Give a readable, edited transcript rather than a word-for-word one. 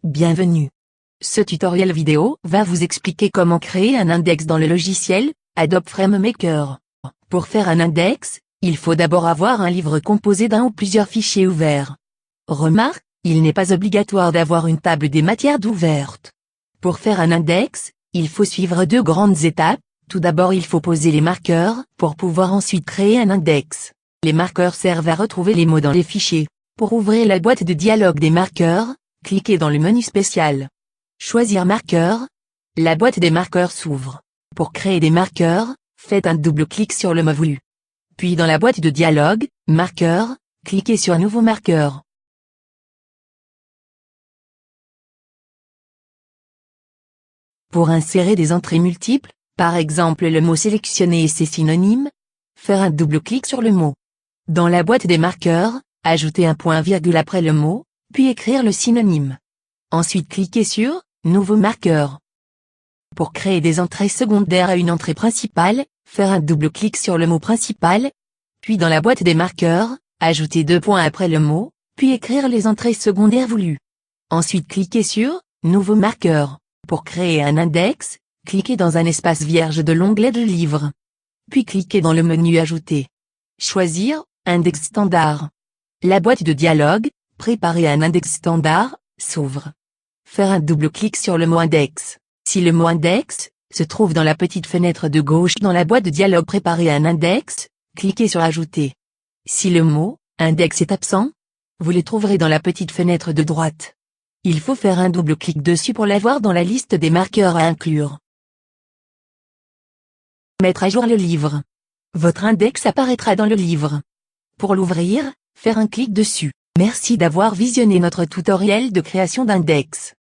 Bienvenue. Ce tutoriel vidéo va vous expliquer comment créer un index dans le logiciel Adobe FrameMaker. Pour faire un index, il faut d'abord avoir un livre composé d'un ou plusieurs fichiers ouverts. Remarque, il n'est pas obligatoire d'avoir une table des matières ouvertes. Pour faire un index, il faut suivre deux grandes étapes. Tout d'abord, il faut poser les marqueurs pour pouvoir ensuite créer un index. Les marqueurs servent à retrouver les mots dans les fichiers. Pour ouvrir la boîte de dialogue des marqueurs, cliquez dans le menu spécial. Choisir marqueur. La boîte des marqueurs s'ouvre. Pour créer des marqueurs, faites un double clic sur le mot voulu. Puis dans la boîte de dialogue, marqueur, cliquez sur nouveau marqueur. Pour insérer des entrées multiples, par exemple le mot sélectionné et ses synonymes, faire un double clic sur le mot. Dans la boîte des marqueurs, ajoutez un point-virgule après le mot, puis écrire le synonyme. Ensuite cliquez sur « Nouveau marqueur ». Pour créer des entrées secondaires à une entrée principale, faire un double clic sur le mot principal, puis dans la boîte des marqueurs, ajoutez deux points après le mot, puis écrire les entrées secondaires voulues. Ensuite cliquez sur « Nouveau marqueur ». Pour créer un index, cliquez dans un espace vierge de l'onglet de livre. Puis cliquez dans le menu Ajouter. Choisir « Index standard ». La boîte de dialogue « Préparer un index standard » s'ouvre. Faire un double clic sur le mot index. Si le mot index se trouve dans la petite fenêtre de gauche dans la boîte de dialogue Préparer un index, cliquez sur Ajouter. Si le mot index est absent, vous le trouverez dans la petite fenêtre de droite. Il faut faire un double clic dessus pour l'avoir dans la liste des marqueurs à inclure. Mettre à jour le livre. Votre index apparaîtra dans le livre. Pour l'ouvrir, faire un clic dessus. Merci d'avoir visionné notre tutoriel de création d'index.